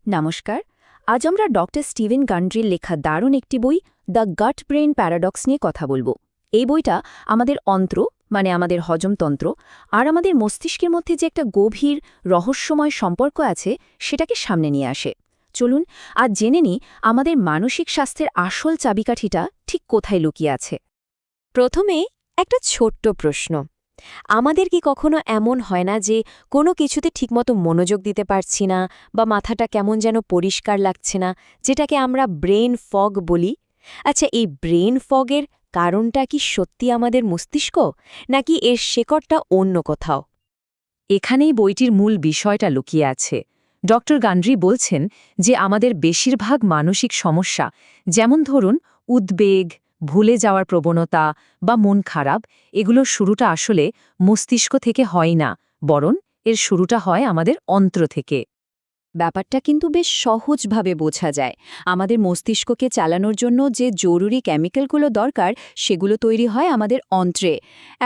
নমস্কার। আজ আমরা ডক্টর স্টিভেন গান্ড্রির লেখা দারুণ একটি বই দ্য গাট ব্রেন প্যারাডক্স নিয়ে কথা বলবো। এই বইটা আমাদের অন্ত্র মানে আমাদের হজমতন্ত্র আর আমাদের মস্তিষ্কের মধ্যে যে একটা গভীর রহস্যময় সম্পর্ক আছে সেটাকে সামনে নিয়ে আসে। চলুন আজ জেনে নিই আমাদের মানসিক স্বাস্থ্যের আসল চাবিকাঠিটা ঠিক কোথায় লুকিয়ে আছে। প্রথমে একটা ছোট্ট প্রশ্ন, আমাদের কি কখনো এমন হয় না যে কোনো কিছুতে ঠিকমতো মনোযোগ দিতে পারছি না বা মাথাটা কেমন যেন পরিষ্কার লাগছে না, যেটাকে আমরা ব্রেন ফগ বলি? আচ্ছা, এই ব্রেন ফগের কারণটা কি সত্যি আমাদের মস্তিষ্ক, নাকি এর শেকড়টা অন্য কোথাও? এখানেই বইটির মূল বিষয়টা লুকিয়ে আছে। ডক্টর গান্ড্রি বলছেন যে আমাদের বেশিরভাগ মানসিক সমস্যা, যেমন ধরুন উদ্বেগ, ভুলে যাওয়ার প্রবণতা বা মন খারাপ, এগুলোর শুরুটা আসলে মস্তিষ্ক থেকে হয় না, বরং এর শুরুটা হয় আমাদের অন্ত্র থেকে। ব্যাপারটা কিন্তু বেশ সহজভাবে বোঝা যায়। আমাদের মস্তিষ্ককে চালানোর জন্য যে জরুরি কেমিক্যালগুলো দরকার সেগুলো তৈরি হয় আমাদের অন্ত্রে।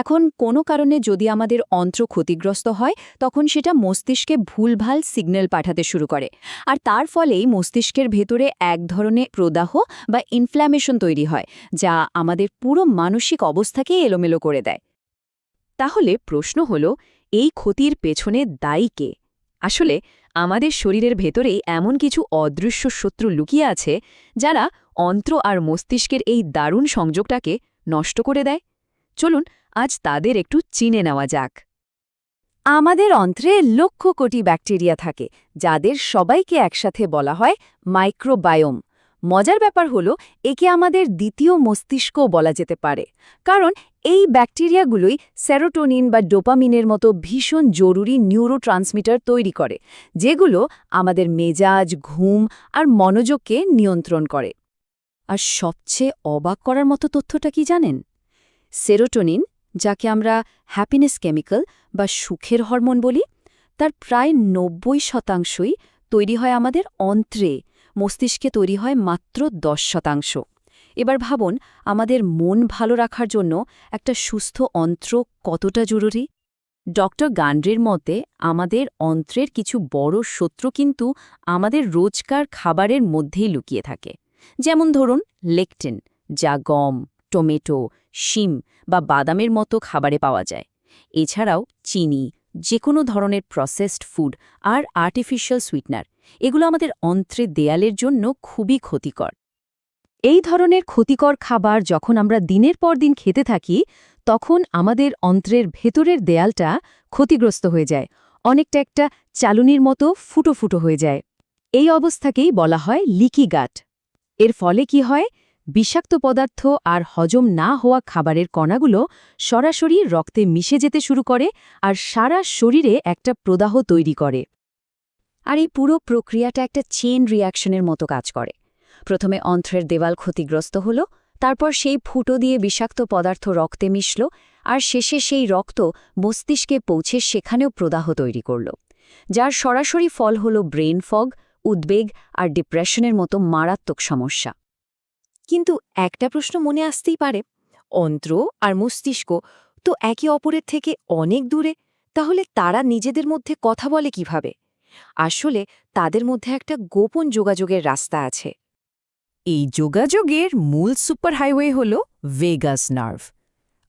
এখন কোনো কারণে যদি আমাদের অন্ত্র ক্ষতিগ্রস্ত হয় তখন সেটা মস্তিষ্কে ভুলভাল সিগন্যাল পাঠাতে শুরু করে, আর তার ফলেই মস্তিষ্কের ভেতরে এক ধরনের প্রদাহ বা ইনফ্ল্যামেশন তৈরি হয়, যা আমাদের পুরো মানসিক অবস্থাকেই এলোমেলো করে দেয়। তাহলে প্রশ্ন হল, এই ক্ষতির পেছনে দায়ী কে? আসলে আমাদের শরীরের ভেতরেই এমন কিছু অদৃশ্য শত্রু লুকিয়ে আছে যারা অন্ত্র আর মস্তিষ্কের এই দারুণ সংযোগটাকে নষ্ট করে দেয়। চলুন আজ তাদের একটু চিনে নেওয়া যাক। আমাদের অন্ত্রে লক্ষ কোটি ব্যাকটেরিয়া থাকে, যাদের সবাইকে একসাথে বলা হয় মাইক্রোবায়োম। মজার ব্যাপার হলো, একে আমাদের দ্বিতীয় মস্তিষ্ক বলা যেতে পারে, কারণ এই ব্যাকটেরিয়াগুলোই সেরোটোনিন বা ডোপামিনের মতো ভীষণ জরুরি নিউরোট্রান্সমিটার তৈরি করে, যেগুলো আমাদের মেজাজ, ঘুম আর মনোযোগকে নিয়ন্ত্রণ করে। আর সবচেয়ে অবাক করার মতো তথ্যটা কি জানেন? সেরোটোনিন, যাকে আমরা হ্যাপিনেস কেমিক্যাল বা সুখের হরমোন বলি, তার প্রায় ৯০% তৈরি হয় আমাদের অন্ত্রে। মস্তিষ্কে তৈরি হয় মাত্র ১০%। এবার ভাবুন, আমাদের মন ভালো রাখার জন্য একটা সুস্থ অন্ত্র কতটা জরুরি। ডক্টর গান্ড্রির মতে আমাদের অন্ত্রের কিছু বড় শত্রু কিন্তু আমাদের রোজকার খাবারের মধ্যেই লুকিয়ে থাকে। যেমন ধরুন লেকটিন, যা গম, টমেটো, শিম বা বাদামের মতো খাবারে পাওয়া যায়। এছাড়াও চিনি, যে কোনো ধরনের প্রসেসড ফুড আর আর্টিফিশিয়াল সুইটনার, এগুলো আমাদের অন্ত্রের দেয়ালের জন্য খুবই ক্ষতিকর। এই ধরনের ক্ষতিকর খাবার যখন আমরা দিনের পর দিন খেতে থাকি, তখন আমাদের অন্ত্রের ভেতরের দেয়ালটা ক্ষতিগ্রস্ত হয়ে যায়, অনেকটা একটা চালুনির মতো ফুটো ফুটো হয়ে যায়। এই অবস্থাকেই বলা হয় লিকি গাট। এর ফলে কি হয়? বিষাক্ত পদার্থ আর হজম না হওয়া খাবারের কণাগুলো সরাসরি রক্তে মিশে যেতে শুরু করে আর সারা শরীরে একটা প্রদাহ তৈরি করে। আর এই পুরো প্রক্রিয়াটা একটা চেইন রিয়াকশনের মতো কাজ করে। প্রথমে অন্ত্রের দেওয়াল ক্ষতিগ্রস্ত হল, তারপর সেই ফুটো দিয়ে বিষাক্ত পদার্থ রক্তে মিশল, আর শেষে সেই রক্ত মস্তিষ্কে পৌঁছে সেখানেও প্রদাহ তৈরি করল, যার সরাসরি ফল হল ব্রেন ফগ, উদ্বেগ আর ডিপ্রেশনের মতো মারাত্মক সমস্যা। কিন্তু একটা প্রশ্ন মনে আসতেই পারে, অন্ত্র আর মস্তিষ্ক তো একে অপরের থেকে অনেক দূরে, তাহলে তারা নিজেদের মধ্যে কথা বলে কিভাবে? আসলে তাদের মধ্যে একটা গোপন যোগাযোগের রাস্তা আছে। এই যোগাযোগের মূল সুপারহাইওয়ে হল ভেগাস নার্ভ।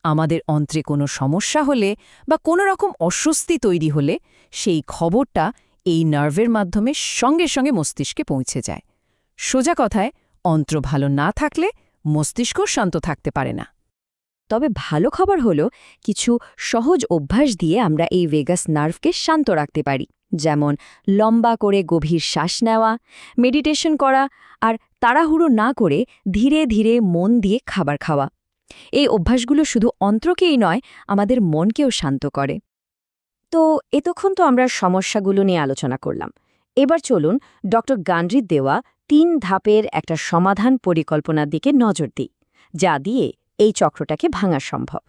আমাদের অন্ত্রে কোনো সমস্যা হলে বা কোনো রকম অস্বস্তি তৈরি হলে সেই খবরটা এই নার্ভের মাধ্যমে সঙ্গে সঙ্গে মস্তিষ্কে পৌঁছে যায়। সোজা কথায়, অন্ত্র ভালো না থাকলে মস্তিষ্ক শান্ত থাকতে পারে না। তবে ভালো খবর হলো, কিছু সহজ অভ্যাস দিয়ে আমরা এই ভেগাস নার্ভকে শান্ত রাখতে পারি, যেমন লম্বা করে গভীর শ্বাস নেওয়া, মেডিটেশন করা আর তাড়াহুড়ো না করে ধীরে ধীরে মন দিয়ে খাবার খাওয়া। এই অভ্যাসগুলো শুধু অন্ত্রকেই নয়, আমাদের মনকেও শান্ত করে। তো এতক্ষণ তো আমরা সমস্যাগুলো নিয়ে আলোচনা করলাম। এবার চলুন ডক্টর গান্ড্রির দেওয়া ৩ ধাপের একটা সমাধান পরিকল্পনার দিকে নজর দিই, যা দিয়ে এই চক্রটাকে ভাঙা সম্ভব।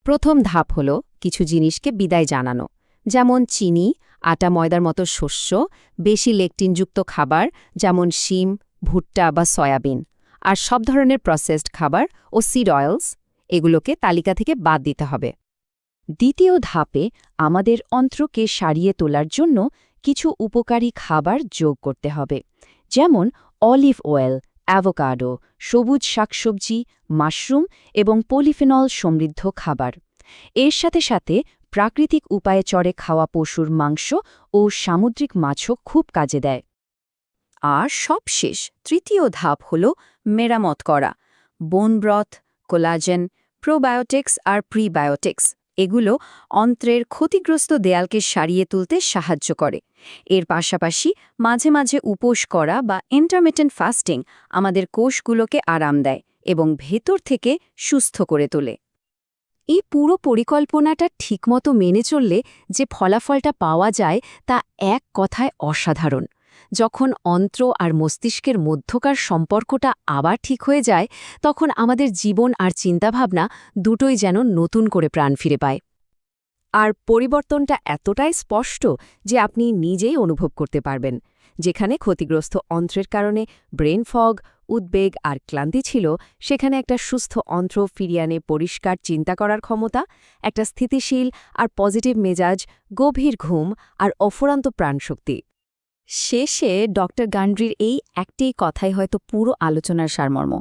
প্রথম ধাপ হল কিছু জিনিসকে বিদায় জানানো, যেমন চিনি, আটা, ময়দার মতো শস্য, বেশি লেকটিনযুক্ত খাবার যেমন শিম, ভুট্টা বা সয়াবিন, আর সব ধরনের প্রসেসড খাবার ও সিড অয়েলস, এগুলোকে তালিকা থেকে বাদ দিতে হবে। দ্বিতীয় ধাপে আমাদের অন্ত্রকে সারিয়ে তোলার জন্য কিছু উপকারী খাবার যোগ করতে হবে, যেমন অলিভ অয়েল, অ্যাভোকাডো, সবুজ শাকসবজি, মাশরুম এবং পলিফেনল সমৃদ্ধ খাবার। এর সাথে সাথে প্রাকৃতিক উপায়ে চড়ে খাওয়া পশুর মাংস ও সামুদ্রিক মাছও খুব কাজে দেয়। আর সবশেষ তৃতীয় ধাপ হল মেরামত করা। বোন ব্রথ, কোলাজেন, প্রোবায়োটিক্স আর প্রিবায়োটিক্স এগুলো অন্ত্রের ক্ষতিগ্রস্ত দেয়ালকে সারিয়ে তুলতে সাহায্য করে। এর পাশাপাশি মাঝে মাঝে উপোস করা বা ইন্টারমিটেন্ট ফাস্টিং আমাদের কোষগুলোকে আরাম দেয় এবং ভেতর থেকে সুস্থ করে তোলে। এই পুরো পরিকল্পনাটা ঠিকমতো মেনে চললে যে ফলাফলটা পাওয়া যায় তা এক কথায় অসাধারণ। যখন অন্ত্র আর মস্তিষ্কের মধ্যকার সম্পর্কটা আবার ঠিক হয়ে যায়, তখন আমাদের জীবন আর চিন্তাভাবনা দুটোই যেন নতুন করে প্রাণ ফিরে পায়। আর পরিবর্তনটা এতটাই স্পষ্ট যে আপনি নিজেই অনুভব করতে পারবেন। যেখানে ক্ষতিগ্রস্ত অন্ত্রের কারণে ব্রেন ফগ, উদ্বেগ আর ক্লান্তি ছিল, সেখানে একটা সুস্থ অন্ত্র ফিরিয়ে আনে পরিষ্কার চিন্তা করার ক্ষমতা, একটা স্থিতিশীল আর পজিটিভ মেজাজ, গভীর ঘুম আর অফুরন্ত প্রাণশক্তি। শেষে ডক্টর গান্ড্রির এই একটি কথাই হয়তো পুরো আলোচনার সারমর্ম।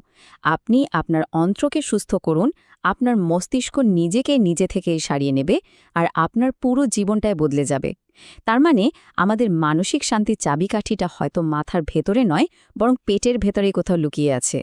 আপনি আপনার অন্ত্রকে সুস্থ করুন, আপনার মস্তিষ্ক নিজেকে নিজে থেকেই সারিয়ে নেবে, আর আপনার পুরো জীবনটাই বদলে যাবে। তার মানে আমাদের মানসিক শান্তির চাবিকাঠিটা হয়তো মাথার ভেতরে নয়, বরং পেটের ভেতরেই কোথাও লুকিয়ে আছে।